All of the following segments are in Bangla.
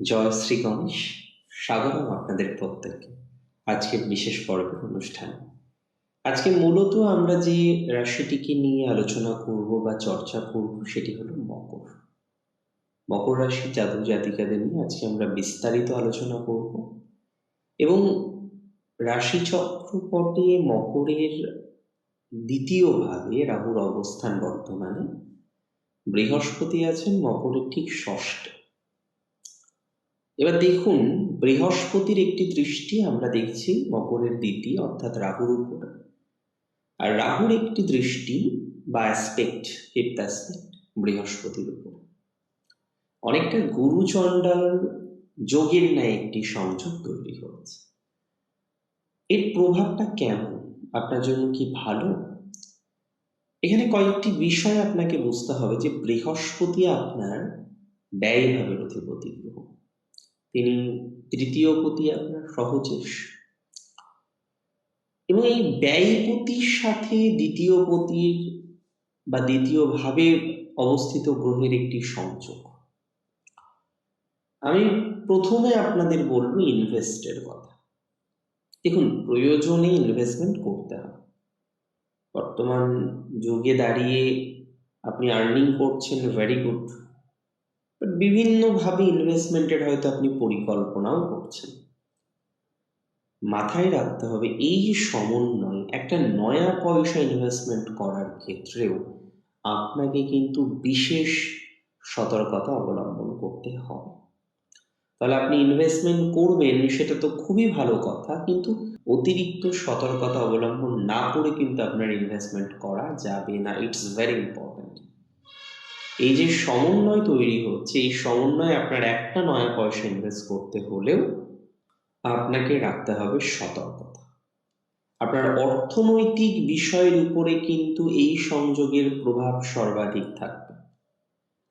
জয় শ্রী গণেশ। স্বাগতম আপনাদের প্রত্যেককে আজকের বিশেষ পর্বের অনুষ্ঠানে। আজকে মূলত আমরা যে রাশিটিকে নিয়ে আলোচনা করব বা চর্চা করব সেটি হলো মকর। মকর রাশির জাতক জাতিকাদের নিয়ে আজকে আমরা বিস্তারিত আলোচনা করব এবং রাশিচক্রপটে মকরের দ্বিতীয় ভাবে রাহুর অবস্থান বর্তমানে। বৃহস্পতি আছেন মকরের ঠিক ষষ্ঠে। এবার দেখুন, বৃহস্পতির একটি দৃষ্টি আমরা দেখছি মকরের দ্বিতীয় অর্থাৎ রাহুর উপর, আর রাহুর একটি দৃষ্টি বা অ্যাসপেক্ট, ফিফথ অ্যাসপেক্ট বৃহস্পতির উপর। অনেকটা গুরুচণ্ডাল যোগের ন্যায় একটি সংযোগ তৈরি হচ্ছে। এর প্রভাবটা কেমন, আপনার জন্য কি ভালো? এখানে কয়েকটি বিষয় আপনাকে বুঝতে হবে যে বৃহস্পতি আপনার ব্যয়ভাবের অধিপতি গ্রহ। তিনি তৃতীয় পতি আপনার সহজেশ, এবং এই ব্যয়পতির সাথে দ্বিতীয় পতির বা দ্বিতীয় ভাবে অবস্থিত গ্রহের একটি সংযোগ। আমি প্রথমে আপনাদের বলবো ইনভেস্টের কথা। দেখুন, প্রয়োজনে ইনভেস্টমেন্ট করতে হবে। বর্তমান যুগে দাঁড়িয়ে আপনি আর্নিং করছেন, ভেরি গুড, বাট বিভিন্নভাবে ইনভেস্টমেন্টের হয়তো আপনি পরিকল্পনাও করছেন। মাথায় রাখতে হবে এই যে সমন্বয়, একটা নয়া পয়সা ইনভেস্টমেন্ট করার ক্ষেত্রেও আপনাকে কিন্তু বিশেষ সতর্কতা অবলম্বন করতে হবে। তাহলে আপনি ইনভেস্টমেন্ট করবেন সেটা তো খুবই ভালো কথা, কিন্তু অতিরিক্ত সতর্কতা অবলম্বন না করে কিন্তু আপনার ইনভেস্টমেন্ট করা যাবে না। It's very important. এই যে সমন্বয় তৈরি হচ্ছে, এই সমন্বয়ে আপনার একটা নয়া পয়সা ইনভেস্ট করতে হলেও আপনাকে রাখতে হবে সতর্কতা। আপনার অর্থনৈতিক বিষয়ের উপরে কিন্তু এই সংযোগের প্রভাব সর্বাধিক থাকবে।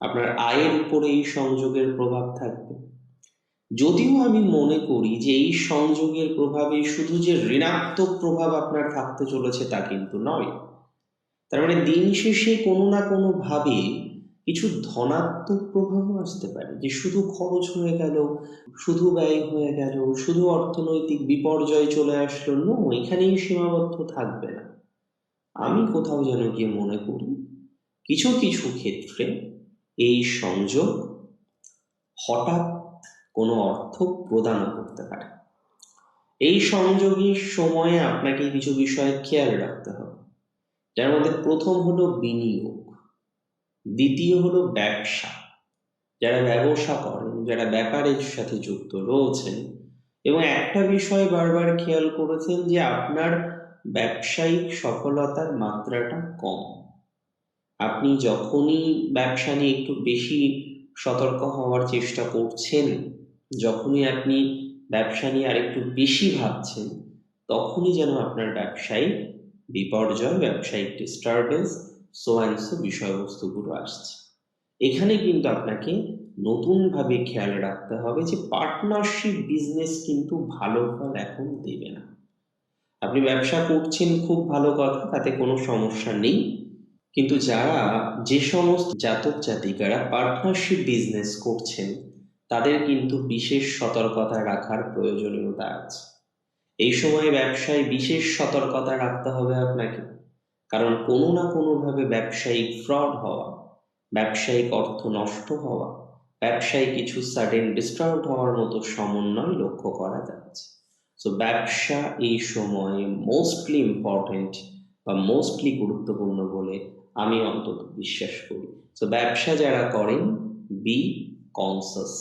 আপনার আয়ের উপরে এই সংযোগের প্রভাব থাকবে। যদিও আমি মনে করি যে এই সংযোগের প্রভাবে শুধু যে ঋণাত্মক প্রভাব আপনার থাকতে চলেছে তা কিন্তু নয়। তার মানে দিন শেষে কোনো না কোনো ভাবে কিছু ধনাত্মক প্রভাবও আসতে পারে, যে শুধু খরচ হয়ে গেল, শুধু ব্যয় হয়ে গেল, শুধু অর্থনৈতিক বিপর্যয় চলে আসলো। নো, এখানেই সীমাবদ্ধ থাকবে না। আমি কোথাও যেন গিয়ে মনে করি কিছু কিছু ক্ষেত্রে এই সংযোগ হঠাৎ কোনো অর্থ প্রদান করতে পারে। এই সংযোগের সময়ে আপনাকে কিছু বিষয়ে খেয়াল রাখতে হবে, যার মধ্যে প্রথম হলো বিনিয়োগ, দ্বিতীয় হলো ব্যবসা। যারা ব্যবসা করেন, যারা ব্যাপারের সাথে যুক্ত রয়েছেন, এবং একটা বিষয় বারবার খেয়াল করেছেন যে আপনার ব্যবসায়িক সফলতার মাত্রাটা কম। আপনি যখনই ব্যবসা নিয়ে একটু বেশি সতর্ক হওয়ার চেষ্টা করছেন, যখনই আপনি ব্যবসা নিয়ে আরেকটু বেশি ভাবছেন, তখনই যেন আপনার ব্যবসায়িক বিপর্যয়, ব্যবসায়িক ডিস্টারবেন্স, সো অ্যান্ড সো বিষয়বস্তুগুলো আসছে। এখানে কিন্তু আপনাকে নতুনভাবে খেয়াল রাখতে হবে যে পার্টনারশিপ বিজনেস কিন্তু ভালো ফল এখন দেবে না। আপনি ব্যবসা করছেন, খুব ভালো কথা, তাতে কোনো সমস্যা নেই, কিন্তু যারা, যে সমস্ত জাতক জাতিকারা পার্টনারশিপ বিজনেস করছেন, তাদের কিন্তু বিশেষ সতর্কতা রাখার প্রয়োজনীয়তা আছে। এই সময় ব্যবসায় বিশেষ সতর্কতা রাখতে হবে আপনাকে, কারণ কোনো না কোনোভাবে ব্যবসায়িক ফ্রড হওয়া, ব্যবসায়িক অর্থ নষ্ট হওয়া, ব্যবসায় কিছু সাডেন ডিস্টার্ব হওয়ার মতো সমন্বয় লক্ষ্য করা যাচ্ছে। সো ব্যবসা এই সময়ে মোস্টলি ইম্পর্টেন্ট বা মোস্টলি গুরুত্বপূর্ণ বলে আমি অন্তত বিশ্বাস করি। তো ব্যবসা যারা করেন, বি কনসাস,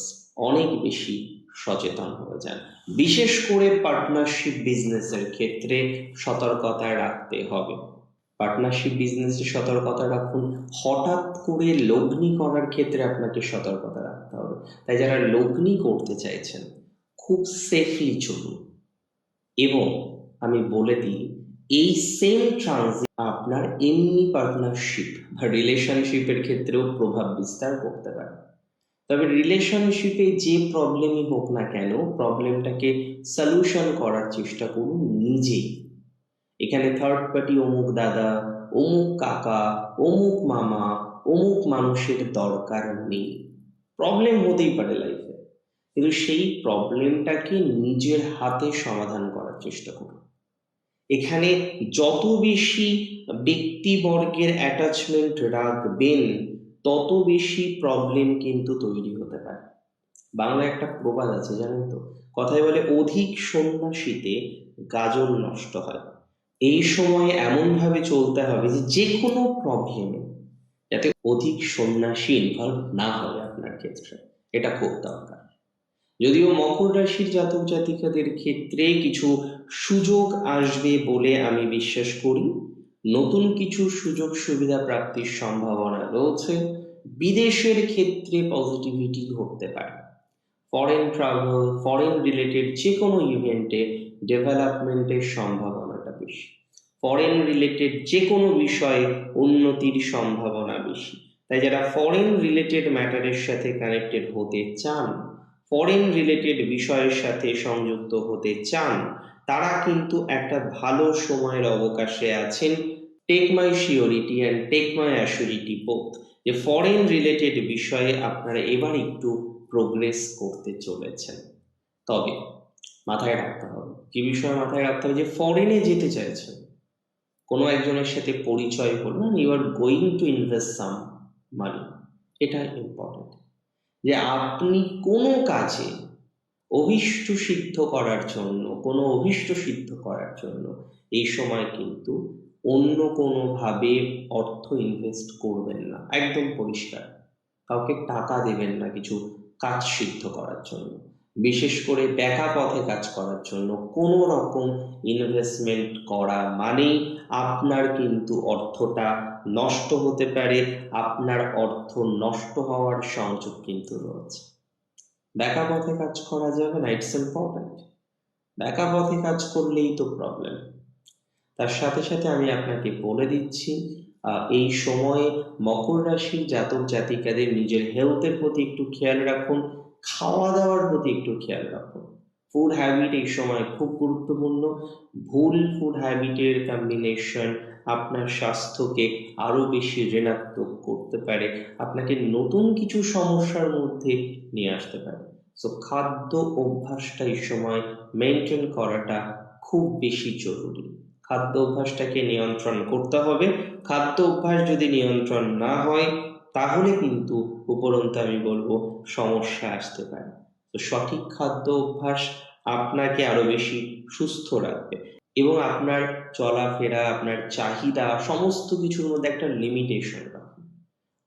অনেক বেশি সচেতন হয়ে যান। বিশেষ করে পার্টনারশিপ বিজনেসের ক্ষেত্রে সতর্কতা রাখতে হবে। পার্টনারশিপ বিজনেসে সতর্কতা রাখুন। হঠাৎ করে লগ্নি করার ক্ষেত্রে আপনাকে সতর্কতা রাখতে হবে। তাই যারা লগ্নি করতে চাইছেন, খুব সেফলি চলুন। এবং আমি বলে দিই, এই সেম ট্রানজিট আপনার এমনি পার্টনারশিপ বা রিলেশনশিপের ক্ষেত্রেও প্রভাব বিস্তার করতে পারে। তবে রিলেশনশিপে যে প্রবলেমই হোক না কেন, প্রবলেমটাকে সলিউশন করার চেষ্টা করুন নিজেই। এখানে থার্ড পার্টি, অমুক দাদা, অমুক কাকা, অমুক মামা, অমুক মানুষের দরকার নেই। প্রবলেম হতেই পারে লাইফে, কিন্তু সেই প্রবলেমটাকে নিজের হাতে সমাধান করার চেষ্টা করুন। এখানে যত বেশি ব্যক্তিবর্গের অ্যাটাচমেন্ট রাখবেন, তত বেশি প্রবলেম কিন্তু তৈরি হতে পারে। বাংলায় একটা প্রবাদ আছে জানেন তো, কথায় বলে অধিক সন্ন্যাসীতে গাজর নষ্ট হয়। এই সময়ে এমন ভাবে চলতে হবে যে যে কোনো প্রবলেমে যাতে অধিক সন্ন্যাসী ইনভলভ না হয় আপনার ক্ষেত্রে, এটা খুব দরকার। যদিও মকর রাশির জাতক জাতিকাদের ক্ষেত্রে কিছু সুযোগ আসবে বলে আমি বিশ্বাস করি, নতুন কিছু সুযোগ সুবিধা প্রাপ্তির সম্ভাবনা রয়েছে। বিদেশের ক্ষেত্রে পজিটিভিটি ঘটতে পারে। ফরেন ট্রাভেল, ফরেন রিলেটেড যে কোনো ইভেন্টে ডেভেলপমেন্টের সম্ভাবনাটা বেশি। ফরেন রিলেটেড যে কোনো বিষয়ে উন্নতির সম্ভাবনা বেশি। তাই যারা ফরেন রিলেটেড ম্যাটারের সাথে কানেক্টেড হতে চান, ফরেন রিলেটেড বিষয়ের সাথে সংযুক্ত হতে চান, তারা কিন্তু একটা ভালো সময়ের অবকাশে আছেন। Take my surety and take my assurity both, যে ফরেন রিলেটেড বিষয়ে আপনারা এবার একটু প্রোগ্রেস করতে চলেছেন। তবে মাথায় রাখতে হবে, কি বিষয় মাথায় রাখতে হবে, যে ফরেনে যেতে চাইছেন, কোনো একজনের সাথে পরিচয় হলো, you are going to invest some money, এটা ইম্পর্টেন্ট। যে আপনি কোনো কাজে অভীষ্ট সিদ্ধ করার জন্য, কোনো অভীষ্ট সিদ্ধ করার জন্য এই সময় কিন্তু অন্য কোনোভাবে অর্থ ইনভেস্ট করবেন না, একদম পরিষ্কার। কাউকে টাকা দেবেন না কিছু কাজ সিদ্ধ করার জন্য, বিশেষ করে ব্যাকা পথে কাজ করার জন্য কোনো রকম ইনভেস্টমেন্ট করা মানেই আপনার কিন্তু অর্থটা নষ্ট হতে পারে, আপনার অর্থ নষ্ট হওয়ার সংযোগ কিন্তু রয়েছে। ব্যাকা পথে কাজ করা যাবে না, ইটস ইম্পর্ট্যান্ট। ব্যাকা পথে কাজ করলেই তো প্রবলেম। তার সাথে সাথে আমি আপনাকে বলে দিচ্ছি, এই সময়ে মকর রাশির জাতক জাতিকাদের নিজের হেলথের প্রতি একটু খেয়াল রাখুন, খাওয়া দাওয়ার প্রতি একটু খেয়াল রাখুন। ফুড হ্যাবিট এই সময় খুব গুরুত্বপূর্ণ। ভুল ফুড হ্যাবিটের কম্বিনেশন আপনার স্বাস্থ্যকে আরো বেশি ঋণাত্মক করতে পারে, আপনাকে নতুন কিছু সমস্যার মধ্যে নিয়ে আসতে পারে। সো খাদ্য অভ্যাসটা এই সময় মেনটেন করাটা খুব বেশি জরুরি। খাদ্য অভ্যাসটাকে নিয়ন্ত্রণ করতে হবে। খাদ্য অভ্যাস যদি নিয়ন্ত্রণ না হয়, তাহলে কিন্তু উপরন্তু আমি বলবো সমস্যা আসতে পারে। তো সঠিক খাদ্য অভ্যাস আপনাকে আরো বেশি সুস্থ রাখবে এবং আপনার চলাফেরা, আপনার চাহিদা সমস্ত কিছুর মধ্যে একটা লিমিটেশন রাখুন।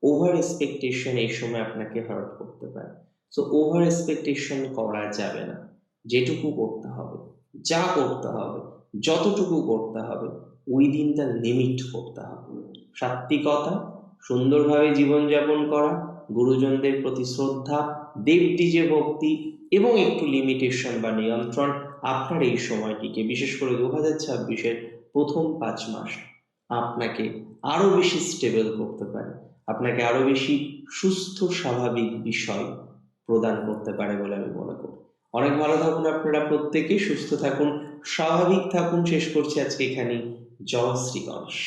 ওভার এক্সপেকটেশন এই সময় আপনাকে হার্ট করতে পারে। সো ওভার এক্সপেকটেশন করা যাবে না। যেটুকু করতে হবে, যা করতে হবে, যতটুকু করতে হবে, উইদিন দ্য লিমিট করতে হবে। সাত্বিকতা, সুন্দরভাবে জীবনযাপন করা, গুরুজনদের প্রতি শ্রদ্ধা, দেবদ্বিজে ভক্তি এবং একটু লিমিটেশন বা নিয়ন্ত্রণ আপনার এই সময়টিকে, বিশেষ করে 2026-এর প্রথম 5 মাস আপনাকে আরো বেশি স্টেবল করতে পারে, আপনাকে আরো বেশি সুস্থ স্বাভাবিক বিষয় প্রদান করতে পারে বলে আমি মনে করি। অনেক ভালো থাকুন আপনারা প্রত্যেকে, সুস্থ থাকুন, স্বাভাবিক থাকুন। শেষ করছি আজকে এখানেই। জয় শ্রী গণেশ।